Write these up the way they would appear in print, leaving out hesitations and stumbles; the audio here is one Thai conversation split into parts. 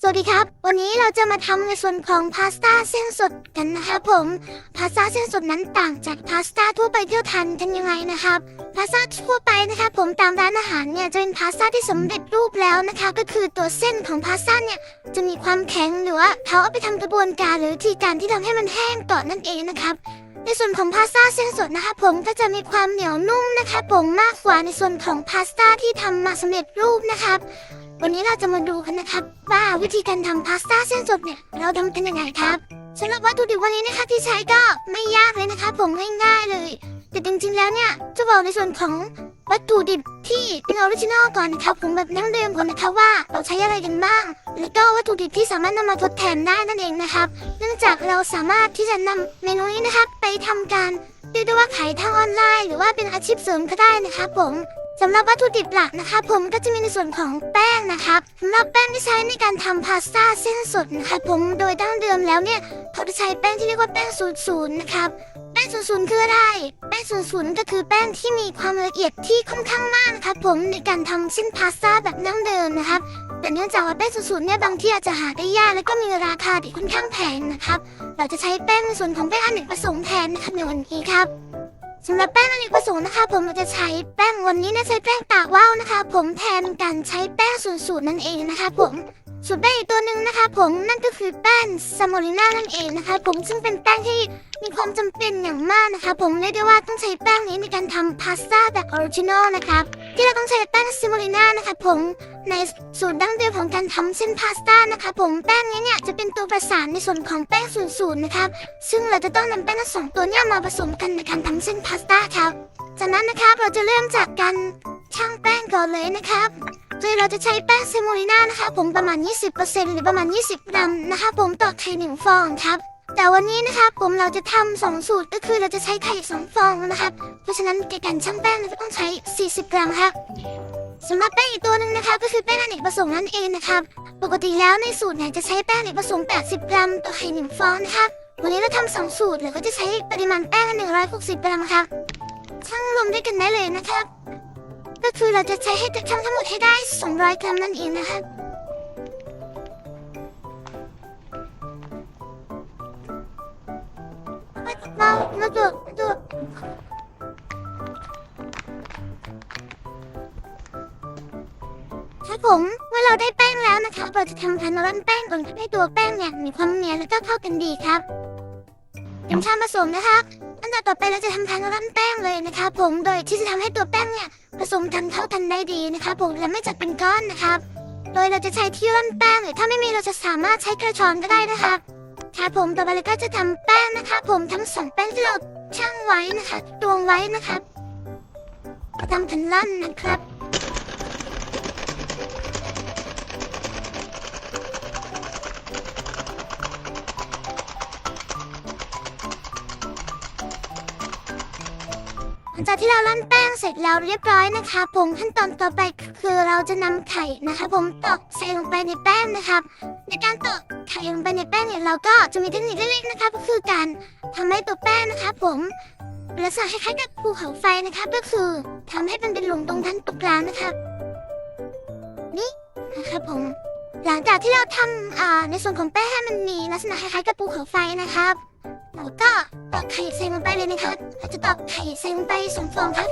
วัสดีครับวันนี้เราจะมาทำในส่วนของพาสต้าเส้นสดกันนะครับผมพาสต้าเส้นสดนั้นต่างจากพาสต้าทั่วไปที่เราทานกันยังไงนะครับพาสต้าทั่วไปนะครับผมตามร้านอาหารเนี่ยจะเป็นพาสต้าที่สำเร็จรูปแล้วนะคะก็คือตัวเส้นของพาสต้าเนี่ยจะมีความแข็งหรือว่าเขาเอาไปทำกระบวนการหรือวิธีการที่ทำให้มันแห้งก่อนนั่นเองนะครับในส่วนของพาสต้าเส้นสดนะคะผมก็จะมีความเหนียวนุ่มนะคะผมมากกว่าในส่วนของพาสต้าที่ทำมาสำเร็จรูปนะครับวันนี้เราจะมาดูกันนะครับว่าวิธีการทำพาสต้าเส้นสดเนี่ยเราทำกันยังไงครับสำหรับวัตถุดิบวันนี้นะคะที่ใช้ก็ไม่ยากเลยนะคะผมง่ายๆเลยแต่จริงๆแล้วเนี่ยจะบอกในส่วนของวัตถุดิบที่เป็นออริจินอลก่อนนะครับผมแบบดั้งเดิมก่อนนะคะว่าเราใช้อะไรกันบ้างแล้วก็วัตถุดิบที่สามารถนำมาทดแทนได้นั่นเองนะครับเนื่องจากเราสามารถที่จะนำเมนูนี้นะครับไปทำการเรียกได้ว่าขายทางออนไลน์หรือว่าเป็นอาชีพเสริมก็ได้นะครับผมสำหรับวัตถุดิบหลักนะคะผมก็จะมีในส่วนของแป้งนะครับสำหรับแป้งที่ใช้ในการทำพาสต้าเส้นสดนะคะผมโดยดั้งเดิมแล้วเนี่ยเขาจะใช้แป้งที่เรียกว่าแป้ง00นะครับแป้ง00คืออะไรแป้ง00ก็คือแป้งที่มีความละเอียดที่ค่อนข้างมากนะครับผมในการทำเส้นพาสต้าแบบดั้งเดิมนะครับแต่เนื่องจากว่าแป้ง00เนี่ยบางที่อาจจะหาได้ยากและก็มีราคาที่ค่อนข้างแพงนะครับเราจะใช้แป้งในส่วนของแป้งอเนกประสงค์แทนนะครับในวันนี้ครับสำหรับแป้งอเนกประสงค์นะคะผมจะใช้แป้งวันนี้ใช้แป้งตากว่าวนะคะผมแทนการใช้แป้ง00นั่นเองนะคะผมส่วนแป้งอีกตัวหนึ่งนะคะผมนั่นก็คือแป้งซาโมลิน่านั่นเองนะคะผมซึ่งเป็นแป้งที่มีความจำเป็นอย่างมากนะคะผมเรียกได้ว่าต้องใช้แป้งนี้ในการทำพาสต้าแบบออริจินอลนะครับที่เราต้องใช้แป้งซาโมลิน่านะคะผมในสูตรดั้งเดิมของการทำเส้นพาสต้านะคะผมแป้งนี้เนี่ยจะเป็นตัวประสานในส่วนของแป้ง00นะครับซึ่งเราจะต้องนำแป้งทั้ง2ตัวนี้มาผสมกันในการทำเส้นพาสต้าครับจากนั้นนะครับเราจะเริ่มจากการชั่งแป้งก่อนเลยนะครับโดยเราจะใช้แป้งเซโมลิน่านะคะผมประมาณ 20% หรือประมาณ20 กรัมนะคะผมต่อไข่1 ฟองครับแต่วันนี้นะคะผมเราจะทำ2สูตรก็คือเราจะใช้ไข่2 ฟองนะครับเพราะฉะนั้นในการชั่งแป้งเราจะต้องใช้40 กรัมครับสำหรับแป้งอีกตัวหนึ่งนะคะก็คือแป้งอเนกประสงค์นั่นเองนะครับปกติแล้วในสูตรเนี่ยจะใช้แป้งอเนกประสงค์80 กรัมต่อไข่1 ฟองนะครับวันนี้เราทำ2สูตรเลยก็จะใช้ปริมาณแป้ง160 กรัมครับชั่งรวมด้วยกันได้เลยนะครับก็คือเราจะใช้ให้ทั้งหมดให้ได้200 กรัมนั่นเองนะคะมาดูครับผมเมื่อเราได้แป้งแล้วนะคะเราจะทำการร่อนแป้งก่อนให้ตัวแป้งเนี่ยมีความเนียนและก็เข้ากันดีครับเตรียมชามผสมนะคะอันต่อไปเราจะทำการร่อนแป้งเลยนะคะผมโดยที่จะทำให้ตัวแป้งเนี่ยผสมกันเข้ากันได้ดีนะคะผมและไม่จัดเป็นก้อนนะครับโดยเราจะใช้ที่ร่อนแป้งหรือถ้าไม่มีเราจะสามารถใช้กระชอนก็ได้นะคะครับผมต่อไปเราก็จะทำแป้งนะคะผมทั้ง2แป้งที่เราชั่งไว้นะคะตวงไว้นะครับทำกันร่อนนะครับหลังจากที่เราร่อนแป้งเสร็จแล้วเรียบร้อยนะคะผมขั้นตอนต่อไปคือเราจะนำไข่นะคะผมตอกใส่ลงไปในแป้งนะครับในการตอกไข่ลงไปในแป้งเนี่ยเราก็จะมีเทคนิคเล็กๆนะคะก็คือการทำให้ตัวแป้งนะคะผมลักษณะคล้ายๆกับภูเขาไฟนะครับก็คือทำให้มันเป็นหลุมตรงชั้นตรงกลางนะครับนี่นะครับผมหลังจากที่เราทำในส่วนของแป้งให้มันมีลักษณะคล้ายๆกับภูเขาไฟนะครับเราก็ตอกไข่ใส่ลงไปเลยนะคะเราจะตอกไข่ใส่ลงไป2 ฟองครับ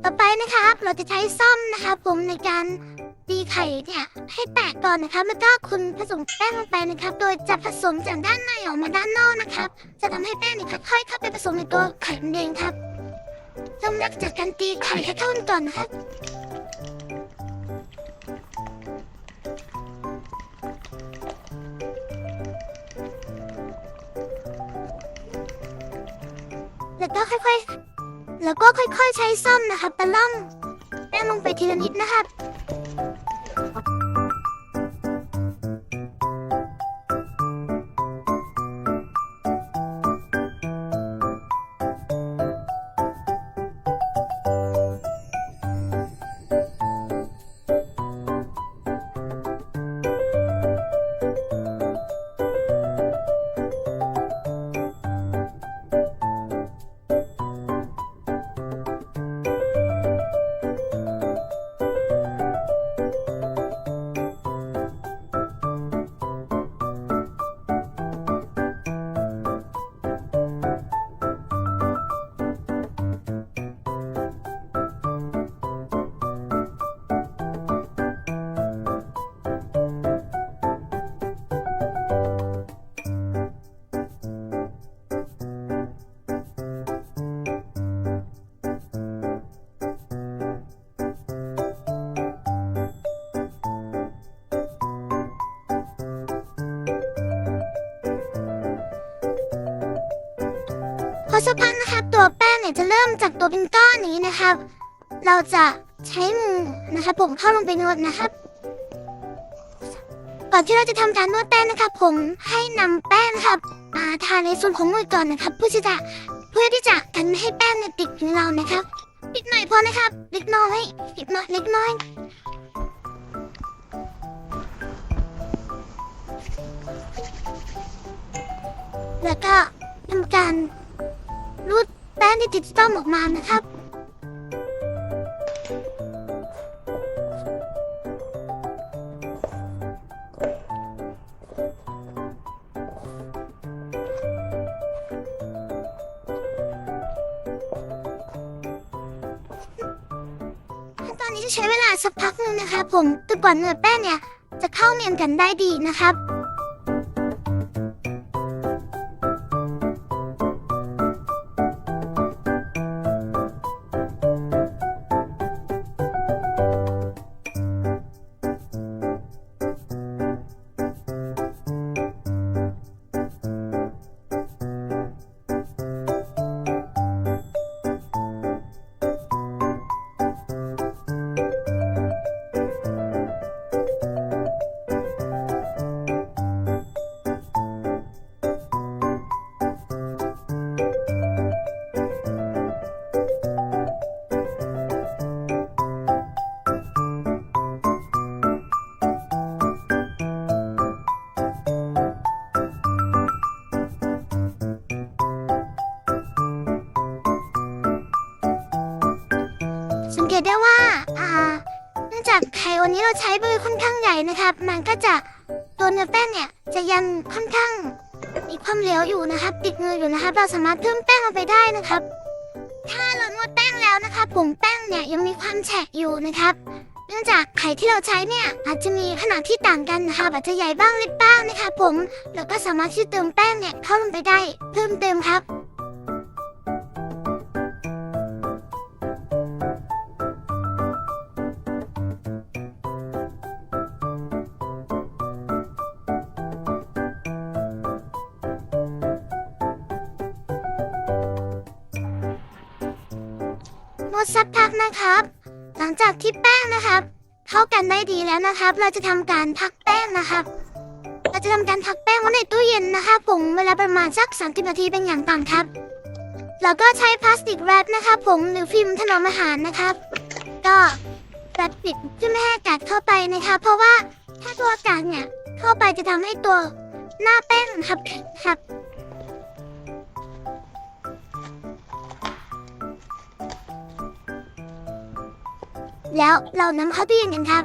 ต่อไปนะครับเราจะใช้ซ่อมนะคะผมในการตีไข่เนี่ยให้แตกก่อนนะครับแล้วก็คุณผสมแป้งลงไปนะครับโดยจะผสมจากด้านในออกมาด้านนอกนะครับจะทำให้แป้งเนี่ยค่อยๆเข้าไปผสมในตัวไข่เองครับเริ่มจากการตีไข่ให้เข้ากันก่อนนะครับแล้วก็ค่อยๆใช้ซ่อมนะครับตะล่อมแป้งลงไปทีละนิดนะครับ สักพักนะครับตัวแป้งเนี่ยจะเริ่มจากตัวเป็นก้อนนี้นะครับ เราจะใช้มือนะครับผมเข้าลงไปนวดนะครับก่อนที่เราจะทำการนวดแป้งนะครับผมให้นำแป้งนะครับทาในส่วนของมือก่อนนะครับเพื่อที่จะกันไม่ให้แป้งเนี่ยติดถึงเรานะครับนิดหน่อยพอนะครับเล็กน้อยแล้วก็ทำการรูดแป้งที่ติดต้อมออกมานะครับตอนนี้จะใช้เวลาสักพักนึงนะครับผมจนกว่าเนื้อแป้งเนี่ยจะเข้าเนียนกันได้ดีนะครับสังเกตได้ว่าเนื่องจากไข่วันนี้เราใช้เบอร์ค่อนข้างใหญ่นะครับมันก็จะตัวเนื้อแป้งเนี่ยจะยังค่อนข้างมีความเหลวอยู่นะครับติดมืออยู่นะครับเราสามารถเพิ่มแป้งลงไปได้นะครับถ้าเรานวดแป้งแล้วนะครับผมแป้งเนี่ยยังมีความแฉะอยู่นะครับเนื่องจากไข่ที่เราใช้เนี่ยอาจจะมีขนาดที่ต่างกันนะครับอาจจะใหญ่บ้างเล็กบ้างนะครับผมแล้วก็สามารถที่เติมแป้งเนี่ยเข้าลงไปได้เพิ่มเติมครับนวดสักพักนะครับหลังจากที่แป้งนะครับเข้ากันได้ดีแล้วนะครับเราจะทำการพักแป้งนะครับเราจะทำการพักแป้งไว้ในตู้เย็นนะคะผมเวลาประมาณสัก30 นาทีเป็นอย่างต่ำครับแล้วก็ใช้พลาสติกแรปนะครับผมหรือฟิล์มถนอมอาหารนะครับก็แรปปิดเพื่อไม่ให้อากาศเข้าไปนะคะเพราะว่าถ้าตัวอากาศเนี่ยเข้าไปจะทำให้ตัวหน้าแป้งครับแล้วเรานำเข้าตู้เย็นกันครับ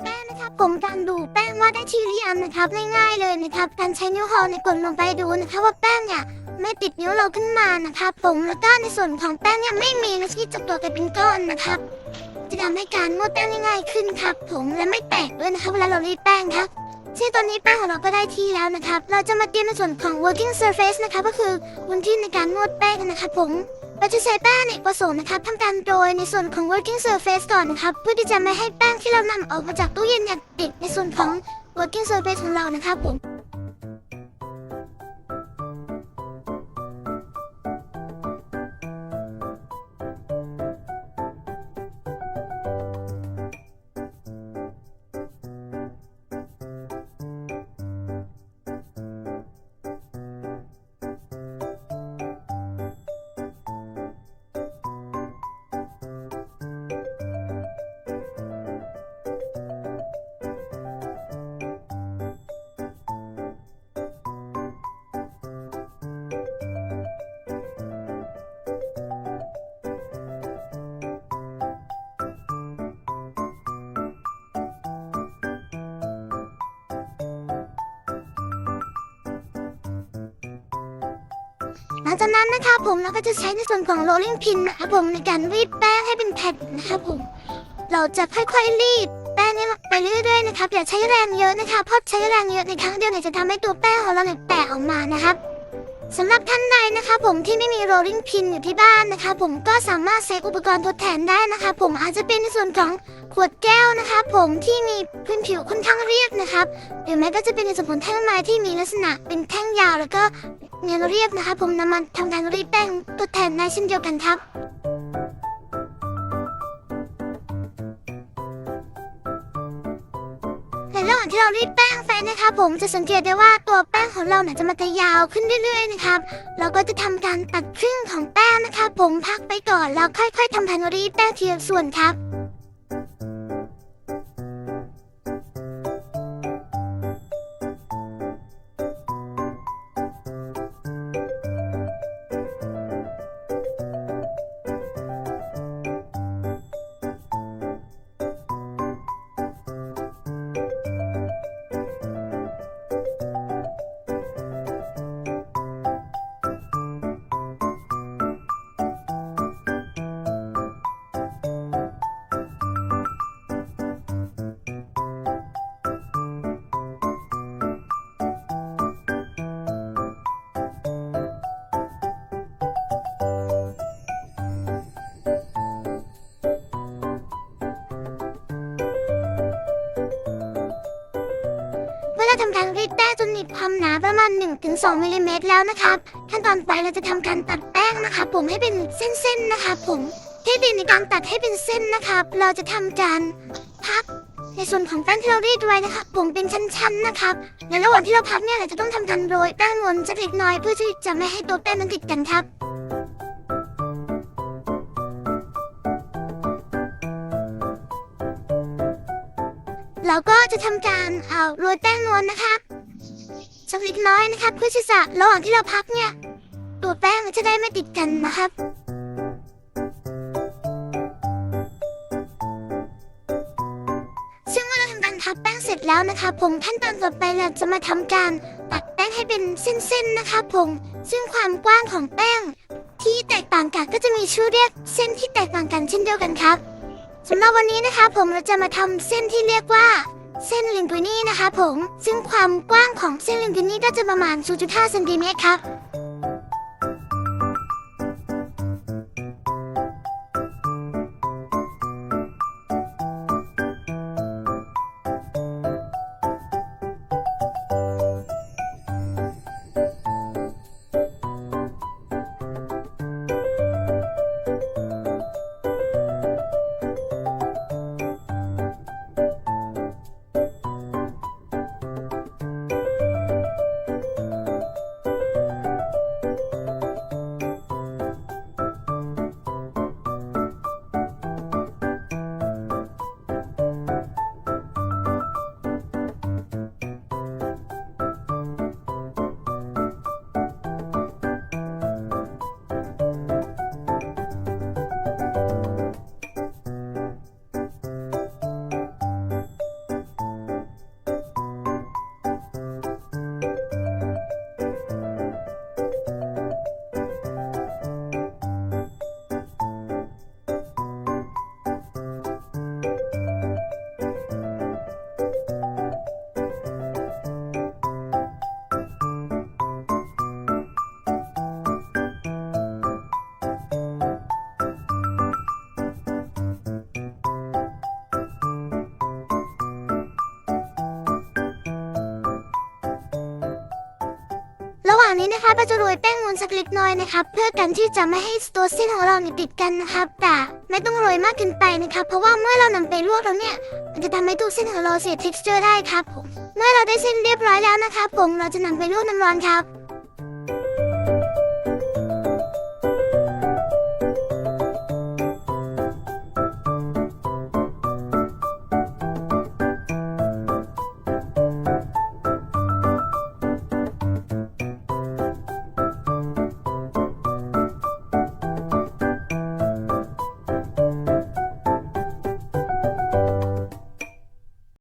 แป้งนะครับผมการดูแป้งว่าได้ที่หรือยังนะครับง่ายๆเลยนะครับการใช้นิ้วโป้งในกดลงไปดูนะครับว่าแป้งเนี่ยไม่ติดนิ้วเราขึ้นมานะครับผมแล้วก็ในส่วนของแป้งเนี่ยไม่มีที่จับตัวกันเป็นก้อนนะครับจะทำให้การนวดแป้งง่ายขึ้นครับผมและไม่แตกด้วยนะครับเวลาเรารีดแป้งครับซึ่งตอนนี้แป้งของเราก็ได้ที่แล้วนะครับเราจะมาเตรียมในส่วนของ working surface นะคะก็คือพื้นที่ในการนวดแป้งนะครับผมเราจะใช้แป้งในประสงค์นะครับทำการโรยในส่วนของ working surface ก่อนนะครับเพื่อที่จะไม่ให้แป้งที่เรานำออกมาจากตู้เย็นเนี่ยติดในส่วนของ working surface ของเรานะครับผม หลังจากนั้นนะคะผมเราก็จะใช้ในส่วนของ rolling pin นะคะผมในการรีดแป้งให้เป็นแผ่นนะคะผมเราจะค่อยๆรีดแป้งนี้ไปเรื่อยๆนะครับอย่าใช้แรงเยอะนะคะเพราะใช้แรงเยอะในครั้งเดียวเนี่ยจะทำให้ตัวแป้งของเราเนี่ยแตกออกมานะครับ สำหรับท่านใดนะคะผมที่ไม่มีโรลลิ่งพินอยู่ที่บ้านนะคะผมก็สามารถใช้อุปกรณ์ทดแทนได้นะคะผมอาจจะเป็นในส่วนของขวดแก้วนะคะผมที่มีพื้นผิวค่อนข้างเรียบนะครับหรือแม้ก็จะเป็นในส่วนของแท่งไม้ที่มีลักษณะเป็นแท่งยาวแล้วก็เนียนเรียบนะคะผมนำมาทำการรีดแป้งทดแทนได้เช่นเดียวกันครับในระหว่างที่เรารีดแป้งไปนะคะผมจะสังเกตได้ว่าตัวแป้งของเราเนี่ยจะมันจะยาวขึ้นเรื่อยๆนะครับเราก็จะทำการตัดครึ่งของแป้งนะคะผมพักไปก่อนแล้วค่อยๆทำการรีดแป้งทีละส่วนครับเมื่อเราทำการรีดแป้งจนมีความหนาประมาณ 1-2 มิลลิเมตรแล้วนะครับขั้นตอนไปเราจะทำการตัดแป้งนะคะผมให้เป็นเส้นๆนะคะผมเทคนิคในการตัดให้เป็นเส้นนะครับเราจะทำการพับในส่วนของแป้งที่เรารีดไว้นะครับผมเป็นชั้นๆนะครับในระหว่างที่เราพับเนี่ยเราจะต้องทำการโรยแป้งนวลสักเล็กน้อยเพื่อที่จะไม่ให้ตัวแป้งนั้นติดกันครับเราก็จะทำการโรยแป้งนวลนะคะสักเล็กน้อยนะครับเพื่อที่จะระหว่างที่เราพับเนี่ยตัวแป้งจะได้ไม่ติดกันนะครับซึ่งเมื่อเราทำการพับแป้งเสร็จแล้วนะคะผมขั้นตอนต่อไปเราจะมาทำการตัดแป้งให้เป็นเส้นๆนะคะผมซึ่งความกว้างของแป้งที่แตกต่างกันก็จะมีชื่อเรียกเส้นที่แตกต่างกันเช่นเดียวกันครับสำหรับวันนี้นะคะผมเราจะมาทำเส้นที่เรียกว่าเส้นลิงกุนี่นะคะผมซึ่งความกว้างของเส้นลิงกุนี่ก็จะประมาณ 0.5 เซนติเมตรครับระหว่างนี้นะคะเราจะโรยแป้งนวลสักเล็กน้อยนะครับเพื่อกันที่จะไม่ให้ตัวเส้นของเราติดกันนะครับแต่ไม่ต้องโรยมากเกินไปนะครับเพราะว่าเมื่อเรานำไปลวกแล้วเนี่ยมันจะทำให้ตัวเส้นของเราเสีย texture ได้ครับผมเมื่อเราได้เส้นเรียบร้อยแล้วนะครับผมเราจะนำไปลวกน้ำร้อนครับ